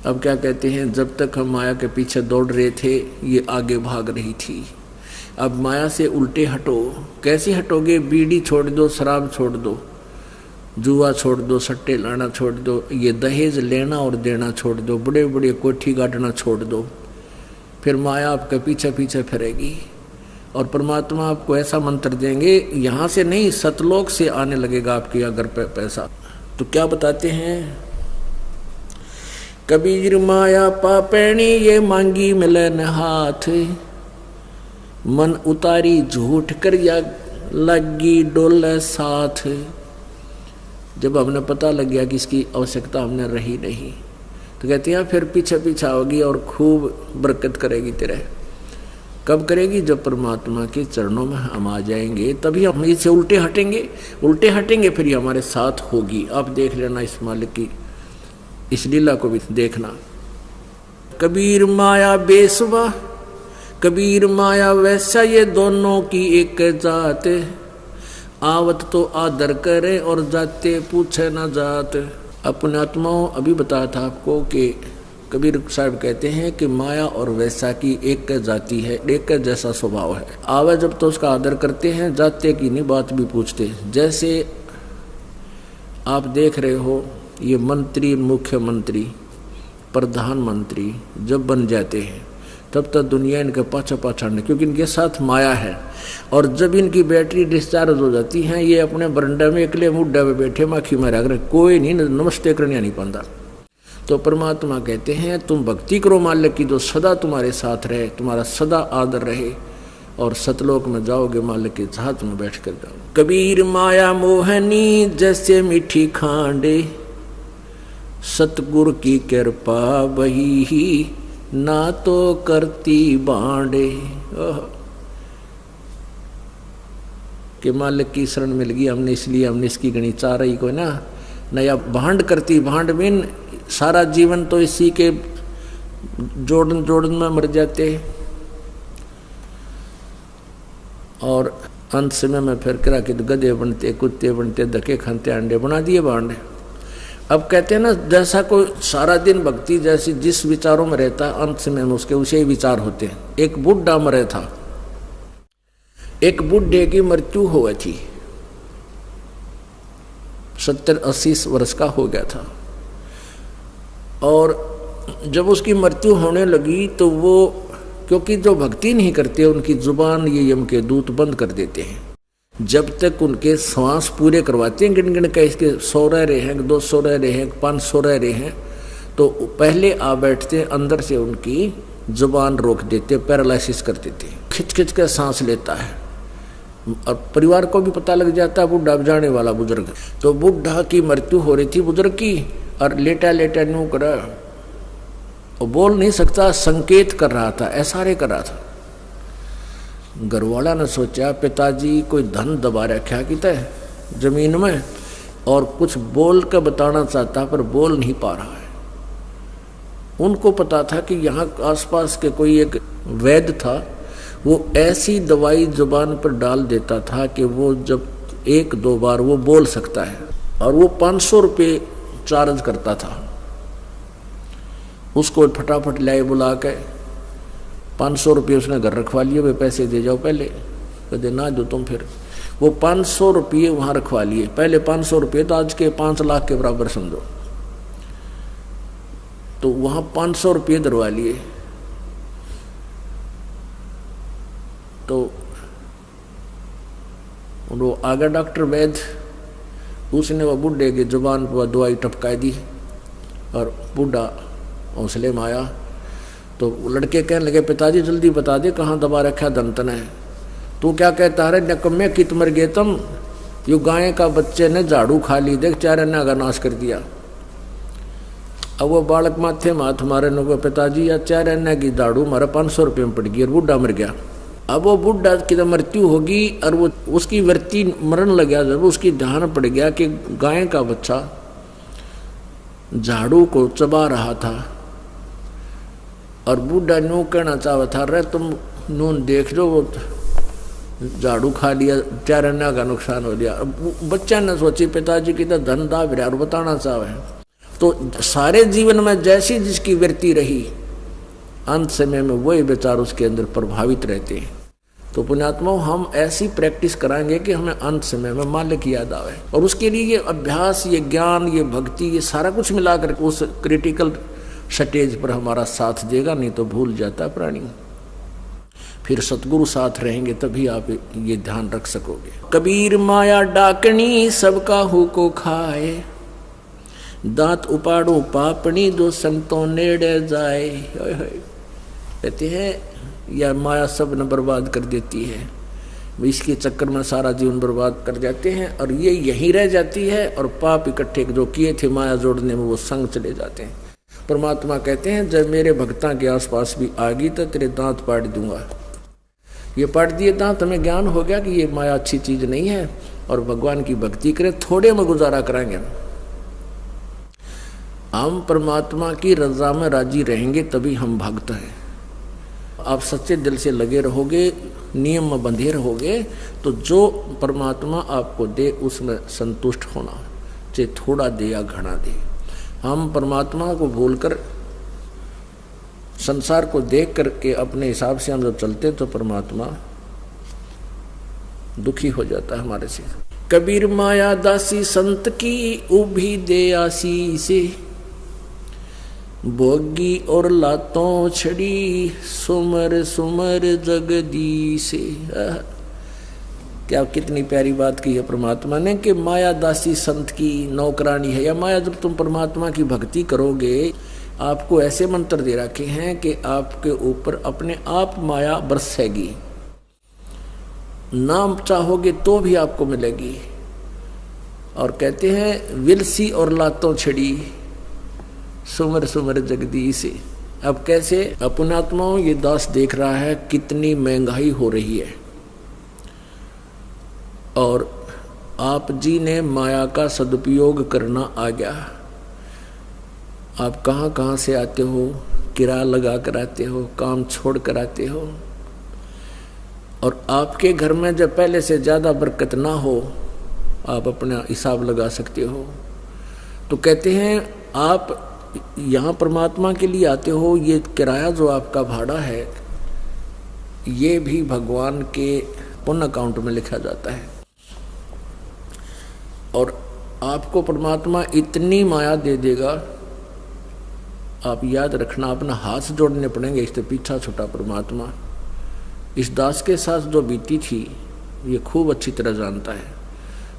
अब क्या कहते हैं, जब तक हम माया के पीछे दौड़ रहे थे ये आगे भाग रही थी। अब माया से उल्टे हटो। कैसे हटोगे? बीड़ी छोड़ दो, शराब छोड़ दो, जुआ छोड़ दो, सट्टे लाना छोड़ दो, ये दहेज लेना और देना छोड़ दो, बड़े बड़े कोठी गाटना छोड़ दो। फिर माया आपके पीछे पीछे फिरेगी और परमात्मा आपको ऐसा मंत्र देंगे, यहाँ से नहीं सतलोक से आने लगेगा आपके अगर पैसा। तो क्या बताते हैं, कबीर माया पापैणी ये मांगी मिलन हाथ, मन उतारी झूठ कर या लगी डोले साथ। जब हमने पता लग गया कि इसकी आवश्यकता हमने रही नहीं, तो कहते हैं फिर पीछे पीछे होगी और खूब बरकत करेगी तेरे। कब करेगी? जब परमात्मा के चरणों में हम आ जाएंगे, तभी हम इससे उल्टे हटेंगे फिर ये हमारे साथ होगी। आप देख लेना इस मालिक की इस लीला को भी देखना। कबीर माया बेसवा, कबीर माया वैसा, ये दोनों की एक जात, आवत तो आदर करे और जाते पूछे न जात। अपने आत्माओं अभी बताया था आपको कि कबीर साहब कहते हैं कि माया और वैसा की एक जाति है, एक जैसा स्वभाव है। आवे जब तो उसका आदर करते हैं, जाते की नहीं बात भी पूछते। जैसे आप देख रहे हो ये मंत्री, मुख्यमंत्री, प्रधानमंत्री जब बन जाते हैं तब तक दुनिया इनके पाछा पाछाड़ने, क्योंकि इनके साथ माया है। और जब इनकी बैटरी डिस्चार्ज हो जाती है, ये अपने बरंडे में अकेले मुड्डे में बैठे माखी में रह, कोई नहीं नमस्ते करने नहीं पाता। तो परमात्मा कहते हैं तुम भक्ति करो मालिक की, जो सदा तुम्हारे साथ रहे, तुम्हारा सदा आदर रहे, और सतलोक में जाओगे मालिक के साथ में बैठ कर जाओ। कबीर माया मोहनी जैसे मीठी खांडे, सतगुरु की कृपा वही ही ना तो करती बांडे। कि मालिक की शरण मिल गई हमने, इसलिए हमने इसकी गणी चाह रही को ना नया भांड करती। भांड बिन सारा जीवन तो इसी के जोड़न जोड़न में मर जाते, और अंत समय में फिर करा कि गधे बनते, कुत्ते बनते, धक्के खाते, अंडे बना दिए भांडे। अब कहते हैं ना, जैसा कोई सारा दिन भक्ति जैसी जिस विचारों में रहता है, अंत समय में उसके उसे ही विचार होते हैं। एक बुढ़ा मरे था, एक बुढ़े की मृत्यु हुई थी, 70-80 वर्ष का हो गया था। और जब उसकी मृत्यु होने लगी तो वो, क्योंकि जो भक्ति नहीं करते उनकी जुबान ये यम के दूत बंद कर देते हैं। जब तक उनके श्वास पूरे करवाते हैं, गिन गिन के इसके 100 रह रहे हैं, 200 रह रहे हैं, 500 रह रहे हैं, तो पहले आ बैठते हैं, अंदर से उनकी जुबान रोक देते, पैरालिसिस कर देते, खिंच खिंच कर सांस लेता है। और परिवार को भी पता लग जाता है बुढ़ा जाने वाला बुजुर्ग। तो बुढ़ा की मृत्यु हो रही थी बुजुर्ग की, और लेटा लेटा न्यू करा, और बोल नहीं सकता, संकेत कर रहा था, इशारे कर रहा था। घरवाला ने सोचा पिताजी कोई धन दबा रखा कि तय जमीन में, और कुछ बोल कर बताना चाहता पर बोल नहीं पा रहा है। उनको पता था कि यहाँ आसपास के कोई एक वैद्य था, वो ऐसी दवाई जुबान पर डाल देता था कि वो जब 1-2 बार वो बोल सकता है, और वो 500 रुपये चार्ज करता था। उसको फटाफट लाए बुला के 500 रुपये उसने घर रखवा लिए, वे पैसे दे जाओ पहले, कहते ना दो तुम। फिर वो 500 रुपये वहाँ रखवा लिए, पहले 500 रुपये तो आज के 5 लाख के बराबर समझो। तो वहाँ 500 रुपये धरवा लिए। तो वो आगे डॉक्टर वैद्य, उसने वो बुढ़े की जुबान पर दवाई टपका दी, और बूढ़ा हौसले में आया। तो लड़के कहने लगे पिताजी जल्दी बता दे कहाँ दबा रखा दंतन है। तू क्या कहता है नकम्मे कित मर गए तुम, यू गाय का बच्चे ने झाड़ू खा ली, देख चार अन्ना का नाश कर दिया। अब वो बालक माथे में हाथ मारे न, पिताजी या चार अन्ना की झाड़ू मारा 500 रुपये में पड़ गई, और बूढ़ा मर गया। अब वो बुढ़ा की मृत्यु होगी, और वो उसकी वृत्ति मरण लग गया। जब उसकी ध्यान पड़ गया कि गाय का बच्चा झाड़ू को चबा रहा था, और बूढ़ा न्यू कहना चाहता था रे तुम नून देख लो, वो झाड़ू खा लिया, 4 अन्ना का नुकसान हो गया। बच्चा ने सोची पिताजी की तो धन दाब रहा और बताना चाहे। तो सारे जीवन में जैसी जिसकी वृत्ति रही, अंत समय में वही विचार उसके अंदर प्रभावित रहते हैं। तो पुण्यात्माओं, हम ऐसी प्रैक्टिस कराएंगे कि हमें अंत समय में मालिक याद आवे, और उसके लिए ये अभ्यास, ये ज्ञान, ये भक्ति, ये सारा कुछ मिलाकर उस क्रिटिकल स्टेज पर हमारा साथ देगा। नहीं तो भूल जाता प्राणी। फिर सतगुरु साथ रहेंगे तभी आप ये ध्यान रख सकोगे। कबीर माया डाकनी सबका हु को खाए, दांत उपाड़ो पापनी दो संतों नेड़े जाए। कहते हैं यह माया सब न बर्बाद कर देती है, इसके चक्कर में सारा जीवन बर्बाद कर जाते हैं, और ये यहीं रह जाती है, और पाप इकट्ठे जो किए थे माया जोड़ने में वो संग चले जाते हैं। परमात्मा कहते हैं जब मेरे भक्ता के आसपास भी आ गई तो तेरे दांत पाड़ दूंगा। ये पाड़ दिए दांत, हमें ज्ञान हो गया कि ये माया अच्छी चीज नहीं है, और भगवान की भक्ति करें, थोड़े में गुजारा कराएंगे। हम परमात्मा की रजा में राजी रहेंगे तभी हम भक्त हैं। आप सच्चे दिल से लगे रहोगे, नियम में बंधे रहोगे, तो जो परमात्मा आपको दे उसमें संतुष्ट होना, चाहे थोड़ा दे या घना दे। हम परमात्मा को भूलकर संसार को देख करके अपने हिसाब से हम जब चलते तो परमात्मा दुखी हो जाता है हमारे से। कबीर माया दासी संत की उभी दे आसी से, भोगी और लातों छड़ी सुमर सुमर जगदी से। क्या कितनी प्यारी बात की है परमात्मा ने कि माया दासी संत की नौकरानी है। या माया जब तुम परमात्मा की भक्ति करोगे, आपको ऐसे मंत्र दे रखे हैं कि आपके ऊपर अपने आप माया बरसेगी, नाम चाहोगे तो भी आपको मिलेगी। और कहते हैं विलसी और लातों छड़ी सुमर सुमर जगदी से। अब कैसे? अपनात्माओं, ये दास देख रहा है कितनी महंगाई हो रही है, और आप जी ने माया का सदुपयोग करना आ गया। आप कहाँ कहाँ से आते हो, किराया लगा कर आते हो, काम छोड़ कर आते हो, और आपके घर में जब पहले से ज़्यादा बरकत ना हो, आप अपना हिसाब लगा सकते हो। तो कहते हैं आप यहाँ परमात्मा के लिए आते हो, ये किराया जो आपका भाड़ा है ये भी भगवान के पुण्य अकाउंट में लिखा जाता है। और आपको परमात्मा इतनी माया दे देगा, आप याद रखना, अपना हाथ जोड़ने पड़ेंगे, इससे पीछा छुटा परमात्मा। इस दास के साथ जो बीती थी ये खूब अच्छी तरह जानता है।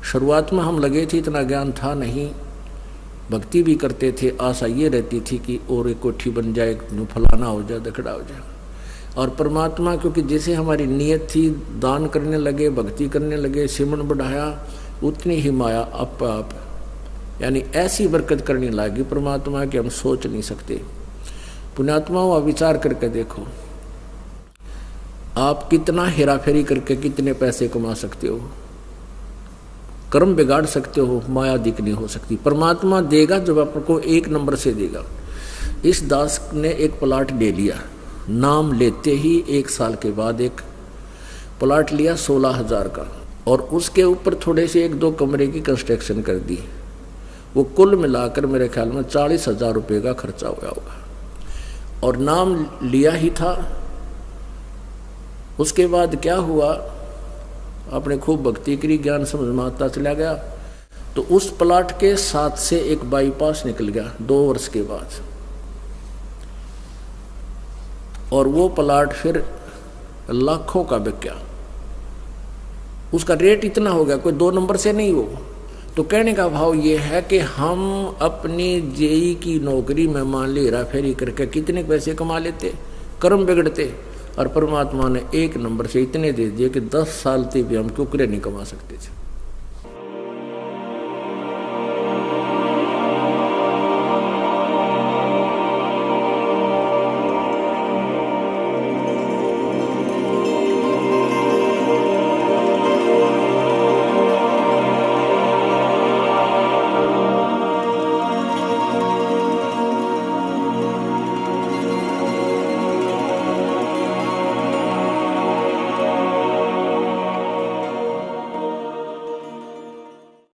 शुरुआत में हम लगे थे, इतना ज्ञान था नहीं, भक्ति भी करते थे, आशा ये रहती थी कि और एक कोठी बन जाए, फलाना हो जाए, दखड़ा हो जाए। और परमात्मा क्योंकि जैसे हमारी नीयत थी, दान करने लगे, भक्ति करने लगे, सिमरन बढ़ाया, उतनी ही माया आप यानी ऐसी बरकत करने लगी परमात्मा कि हम सोच नहीं सकते। पुण्यात्माओं, आप विचार करके देखो, आप कितना हेरा फेरी करके कितने पैसे कमा सकते हो, कर्म बिगाड़ सकते हो, माया दिख नहीं हो सकती। परमात्मा देगा जब आपको एक नंबर से देगा। इस दास ने एक प्लाट ले लिया, नाम लेते ही 1 साल के बाद एक प्लाट लिया 16,000 का, और उसके ऊपर थोड़े से 1-2 कमरे की कंस्ट्रक्शन कर दी। वो कुल मिलाकर मेरे ख्याल में 40,000 रुपये का खर्चा हुआ होगा, और नाम लिया ही था। उसके बाद क्या हुआ, आपने खूब भक्ति करी, ज्ञान समझ में आता चला गया, तो उस प्लाट के साथ से एक बाईपास निकल गया 2 वर्ष के बाद, और वो प्लाट फिर लाखों का बिक गया। उसका रेट इतना हो गया, कोई 2 नंबर से नहीं हो। तो कहने का भाव ये है कि हम अपनी जेई की नौकरी में मान ली हेरा फेरी करके कितने पैसे कमा लेते, कर्म बिगड़ते, और परमात्मा ने 1 नंबर से इतने दे दिए कि 10 साल तक भी हम कुकरे नहीं कमा सकते थे।